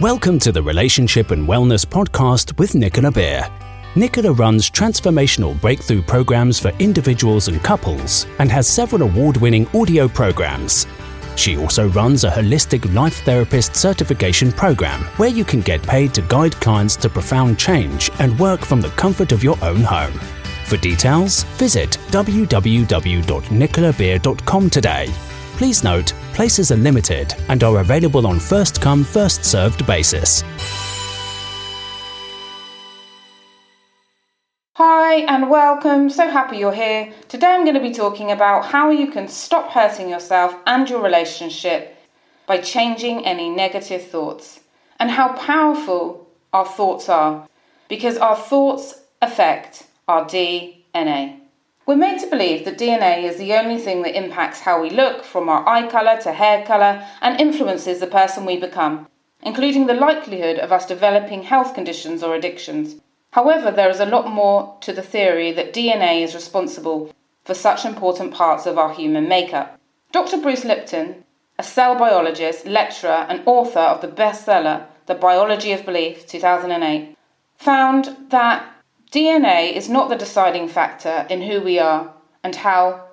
Welcome to the Relationship and Wellness Podcast with Nicola Beer. Nicola runs transformational breakthrough programs for individuals and couples and has several award-winning audio programs. She also runs a holistic life therapist certification program where you can get paid to guide clients to profound change and work from the comfort of your own home. For details, visit www.nicolabeer.com today. Please note, places are limited and are available on first-come, first-served basis. Hi and welcome, so happy you're here. Today I'm going to be talking about how you can stop hurting yourself and your relationship by changing any negative thoughts, and how powerful our thoughts are, because our thoughts affect our DNA. We're made to believe that DNA is the only thing that impacts how we look, from our eye colour to hair colour, and influences the person we become, including the likelihood of us developing health conditions or addictions. However, there is a lot more to the theory that DNA is responsible for such important parts of our human makeup. Dr. Bruce Lipton, a cell biologist, lecturer, and author of the bestseller The Biology of Belief, 2008, found that DNA is not the deciding factor in who we are and how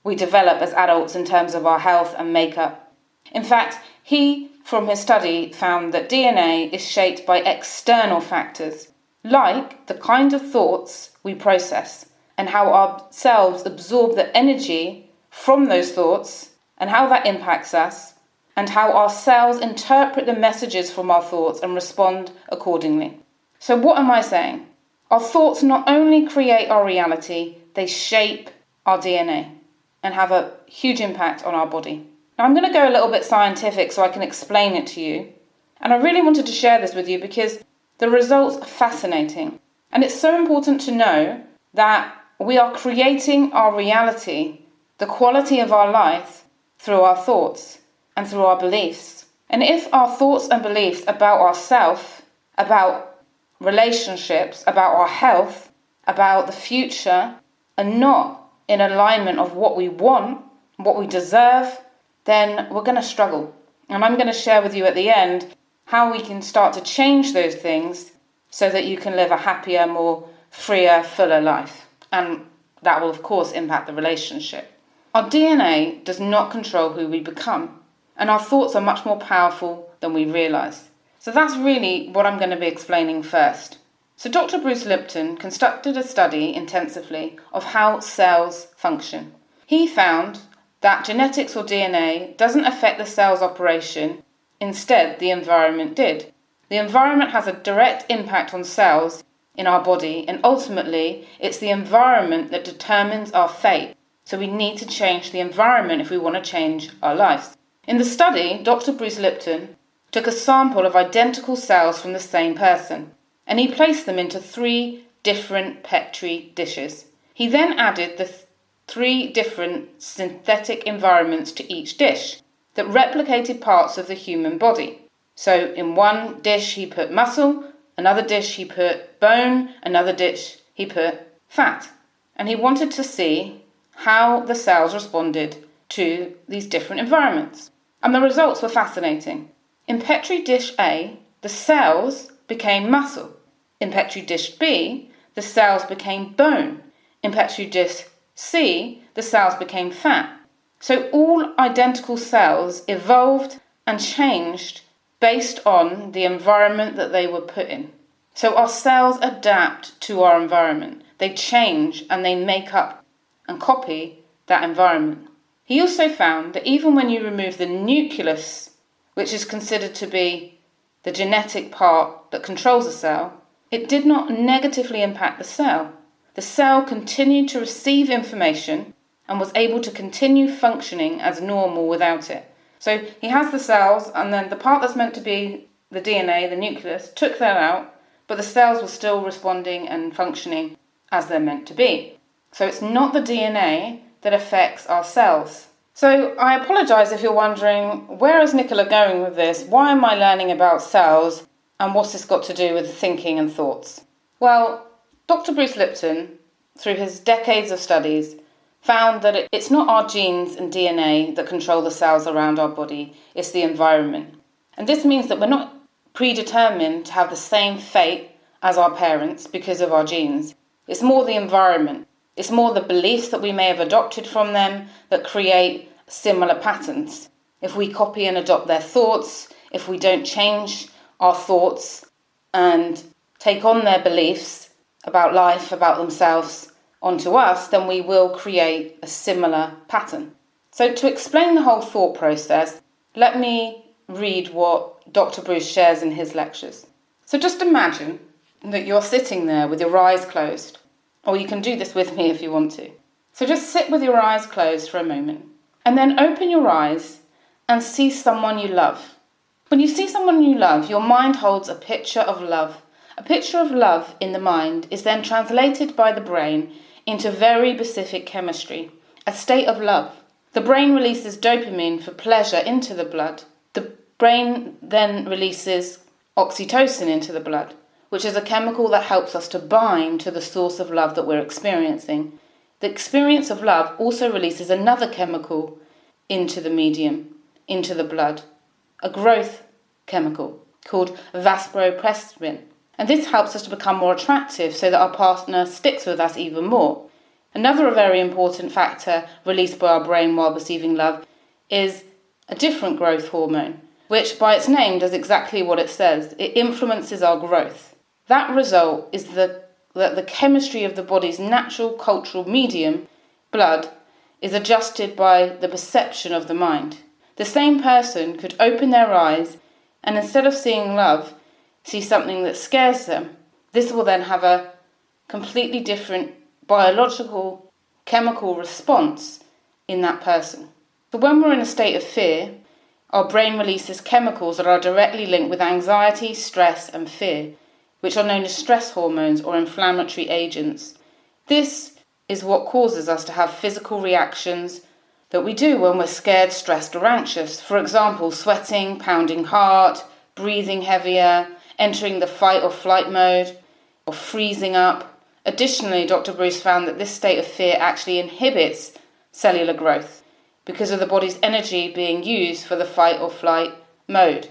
we develop as adults in terms of our health and makeup. In fact, he, from his study, found that DNA is shaped by external factors, like the kind of thoughts we process and how our cells absorb the energy from those thoughts and how that impacts us, and how our cells interpret the messages from our thoughts and respond accordingly. So what am I saying? Our thoughts not only create our reality, they shape our DNA and have a huge impact on our body. Now I'm going to go a little bit scientific so I can explain it to you. And I really wanted to share this with you because the results are fascinating. And it's so important to know that we are creating our reality, the quality of our life, through our thoughts and through our beliefs. And if our thoughts and beliefs about ourselves, about relationships, about our health, about the future, are not in alignment of what we want, what we deserve, then we're going to struggle. And I'm going to share with you at the end how we can start to change those things so that you can live a happier, more freer, fuller life. And that will, of course, impact the relationship. Our DNA does not control who we become, and our thoughts are much more powerful than we realise. So that's really what I'm going to be explaining first. So Dr. Bruce Lipton conducted a study intensively of how cells function. He found that genetics or DNA doesn't affect the cell's operation. Instead, the environment did. The environment has a direct impact on cells in our body, and ultimately it's the environment that determines our fate. So we need to change the environment if we want to change our lives. In the study, Dr. Bruce Lipton took a sample of identical cells from the same person, and he placed them into 3 different Petri dishes. He then added the 3 different synthetic environments to each dish that replicated parts of the human body. So in one dish he put muscle, another dish he put bone, another dish he put fat. And he wanted to see how the cells responded to these different environments. And the results were fascinating. In Petri dish A, the cells became muscle. In Petri dish B, the cells became bone. In Petri dish C, the cells became fat. So all identical cells evolved and changed based on the environment that they were put in. So our cells adapt to our environment. They change and they make up and copy that environment. He also found that even when you remove the nucleus, which is considered to be the genetic part that controls a cell, it did not negatively impact the cell. The cell continued to receive information and was able to continue functioning as normal without it. So he has the cells, and then the part that's meant to be the DNA, the nucleus, took that out, but the cells were still responding and functioning as they're meant to be. So it's not the DNA that affects our cells. So I apologise if you're wondering, where is Nicola going with this? Why am I learning about cells? And what's this got to do with thinking and thoughts? Well, Dr. Bruce Lipton, through his decades of studies, found that it's not our genes and DNA that control the cells around our body, it's the environment. And this means that we're not predetermined to have the same fate as our parents because of our genes. It's more the environment. It's more the beliefs that we may have adopted from them that create similar patterns. If we copy and adopt their thoughts, if we don't change our thoughts and take on their beliefs about life, about themselves, onto us, then we will create a similar pattern. So to explain the whole thought process, let me read what Dr. Bruce shares in his lectures. So just imagine that you're sitting there with your eyes closed, or you can do this with me if you want to. So just sit with your eyes closed for a moment, and then open your eyes and see someone you love. When you see someone you love, your mind holds a picture of love. A picture of love in the mind is then translated by the brain into very specific chemistry, a state of love. The brain releases dopamine for pleasure into the blood. The brain then releases oxytocin into the blood, which is a chemical that helps us to bind to the source of love that we're experiencing. The experience of love also releases another chemical into the medium, into the blood, a growth chemical called vasopressin. And this helps us to become more attractive so that our partner sticks with us even more. Another very important factor released by our brain while perceiving love is a different growth hormone, which by its name does exactly what it says. It influences our growth. That result is that the chemistry of the body's natural cultural medium, blood, is adjusted by the perception of the mind. The same person could open their eyes and instead of seeing love, see something that scares them. This will then have a completely different biological, chemical response in that person. So when we're in a state of fear, our brain releases chemicals that are directly linked with anxiety, stress and fear, which are known as stress hormones or inflammatory agents. This is what causes us to have physical reactions that we do when we're scared, stressed or anxious. For example, sweating, pounding heart, breathing heavier, entering the fight or flight mode, or freezing up. Additionally, Dr. Bruce found that this state of fear actually inhibits cellular growth because of the body's energy being used for the fight or flight mode.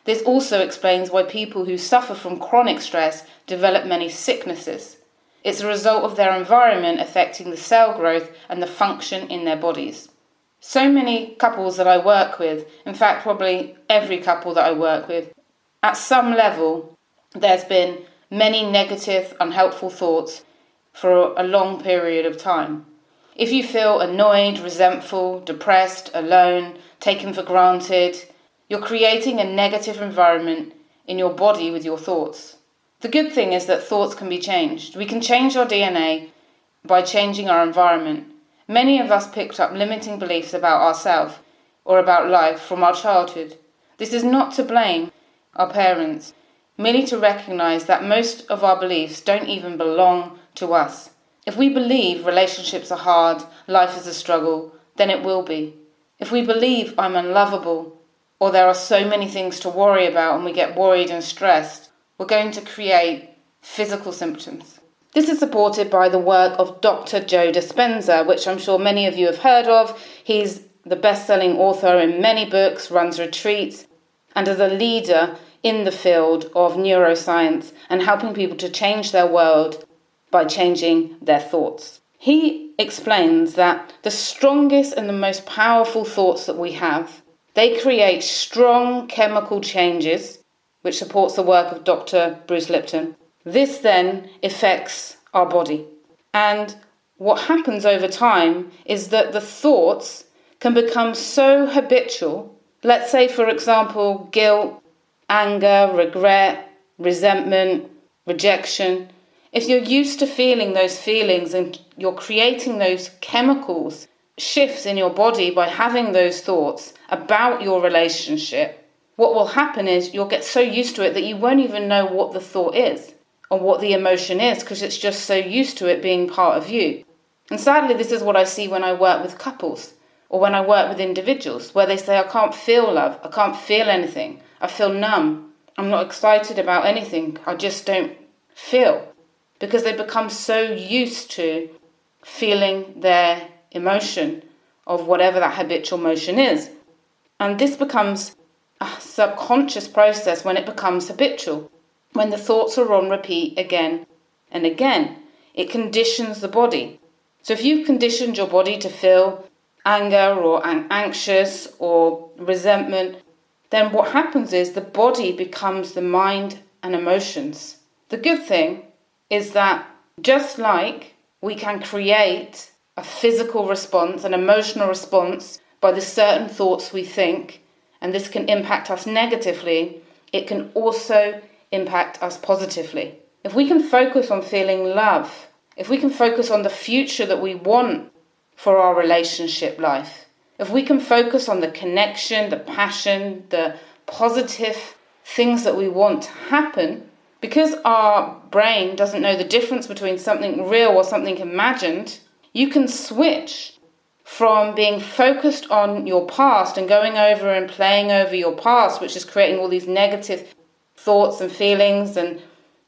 This also explains why people who suffer from chronic stress develop many sicknesses. It's a result of their environment affecting the cell growth and the function in their bodies. So many couples that I work with, in fact probably every couple that I work with, at some level, there's been many negative, unhelpful thoughts for a long period of time. If you feel annoyed, resentful, depressed, alone, taken for granted, you're creating a negative environment in your body with your thoughts. The good thing is that thoughts can be changed. We can change our DNA by changing our environment. Many of us picked up limiting beliefs about ourselves or about life from our childhood. This is not to blame our parents, merely to recognise that most of our beliefs don't even belong to us. If we believe relationships are hard, life is a struggle, then it will be. If we believe I'm unlovable, or there are so many things to worry about and we get worried and stressed, we're going to create physical symptoms. This is supported by the work of Dr. Joe Dispenza, which I'm sure many of you have heard of. He's the best-selling author in many books, runs retreats, and is a leader in the field of neuroscience and helping people to change their world by changing their thoughts. He explains that the strongest and the most powerful thoughts that we have, they create strong chemical changes, which supports the work of Dr. Bruce Lipton. This then affects our body. And what happens over time is that the thoughts can become so habitual. Let's say, for example, guilt, anger, regret, resentment, rejection. If you're used to feeling those feelings and you're creating those chemicals, shifts in your body by having those thoughts about your relationship, what will happen is you'll get so used to it that you won't even know what the thought is or what the emotion is because it's just so used to it being part of you. And sadly, this is what I see when I work with couples or when I work with individuals where they say, I can't feel love, I can't feel anything. I feel numb. I'm not excited about anything. I just don't feel. Because they become so used to feeling their emotion of whatever that habitual motion is. And this becomes a subconscious process when it becomes habitual, when the thoughts are on repeat again and again. It conditions the body. So if you've conditioned your body to feel anger or anxious or resentment, then what happens is the body becomes the mind and emotions. The good thing is that just like we can create a physical response, an emotional response by the certain thoughts we think, and this can impact us negatively, it can also impact us positively. If we can focus on feeling love, if we can focus on the future that we want for our relationship life, if we can focus on the connection, the passion, the positive things that we want to happen, because our brain doesn't know the difference between something real or something imagined, you can switch from being focused on your past and going over and playing over your past, which is creating all these negative thoughts and feelings and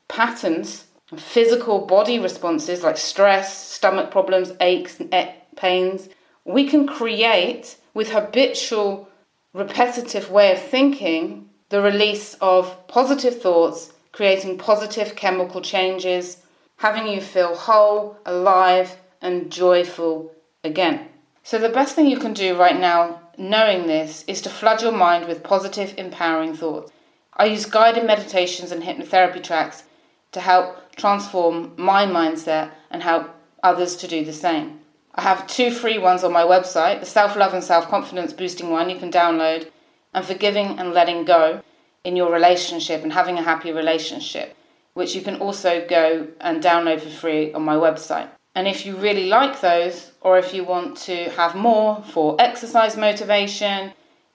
patterns, physical body responses like stress, stomach problems, aches, and pains. We can create, with habitual, repetitive way of thinking, the release of positive thoughts, creating positive chemical changes, having you feel whole, alive, and joyful again. So the best thing you can do right now, knowing this, is to flood your mind with positive, empowering thoughts. I use guided meditations and hypnotherapy tracks to help transform my mindset and help others to do the same. I have 2 free ones on my website, the self-love and self-confidence boosting one you can download, and forgiving and letting go in your relationship and having a happy relationship, which you can also go and download for free on my website. And if you really like those, or if you want to have more for exercise motivation,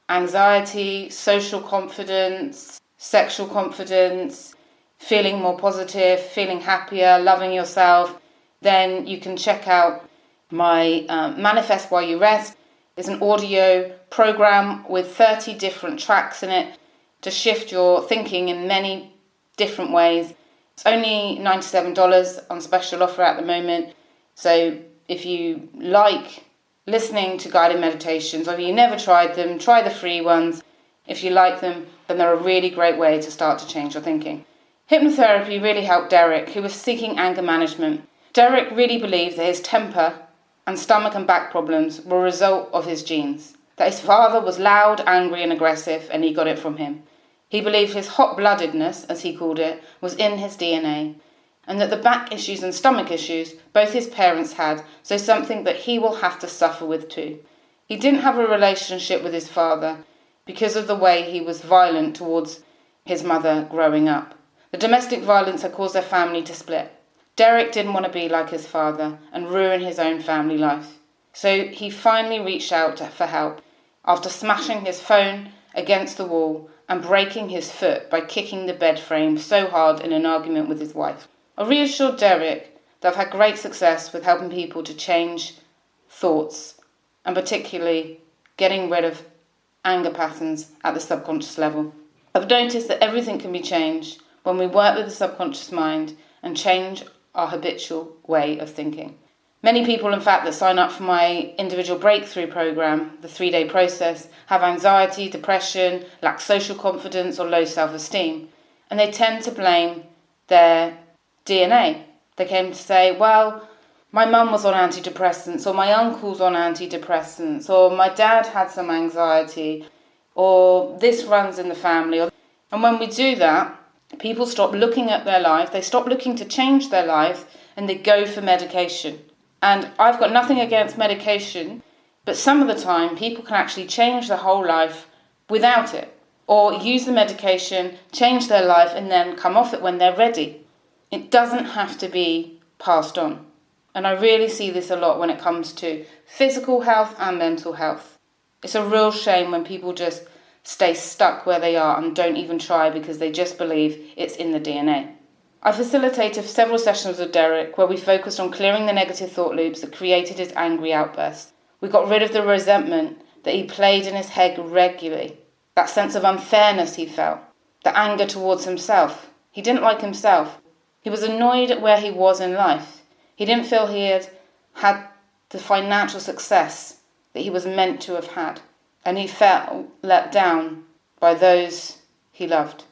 anxiety, social confidence, sexual confidence, feeling more positive, feeling happier, loving yourself, then you can check out my Manifest While You Rest. It's an audio program with 30 different tracks in it to shift your thinking in many different ways. It's only $97 on special offer at the moment. So if you like listening to guided meditations, or if you never tried them, try the free ones. If you like them, then they're a really great way to start to change your thinking. Hypnotherapy really helped Derek, who was seeking anger management. Derek really believed that his temper and stomach and back problems were a result of his genes, that his father was loud, angry and aggressive, and he got it from him. He believed his hot-bloodedness, as he called it, was in his DNA, and that the back issues and stomach issues both his parents had, so something that he will have to suffer with too. He didn't have a relationship with his father because of the way he was violent towards his mother growing up. The domestic violence had caused their family to split. Derek didn't want to be like his father and ruin his own family life. So he finally reached out for help after smashing his phone against the wall and breaking his foot by kicking the bed frame so hard in an argument with his wife. I reassured Derek that I've had great success with helping people to change thoughts, and particularly getting rid of anger patterns at the subconscious level. I've noticed that everything can be changed when we work with the subconscious mind and change our habitual way of thinking. Many people, in fact, that sign up for my individual breakthrough program, the 3-day process, have anxiety, depression, lack social confidence or low self-esteem. And they tend to blame their DNA. They came to say, well, my mum was on antidepressants, or my uncle's on antidepressants, or my dad had some anxiety, or this runs in the family. And when we do that, people stop looking at their life, they stop looking to change their life, and they go for medication. And I've got nothing against medication, but some of the time people can actually change their whole life without it, or use the medication, change their life, and then come off it when they're ready. It doesn't have to be passed on. And I really see this a lot when it comes to physical health and mental health. It's a real shame when people just stay stuck where they are and don't even try because they just believe it's in the DNA. I facilitated several sessions with Derek where we focused on clearing the negative thought loops that created his angry outbursts. We got rid of the resentment that he played in his head regularly, that sense of unfairness he felt, the anger towards himself. He didn't like himself. He was annoyed at where he was in life. He didn't feel he had the financial success that he was meant to have had. And he felt let down by those he loved.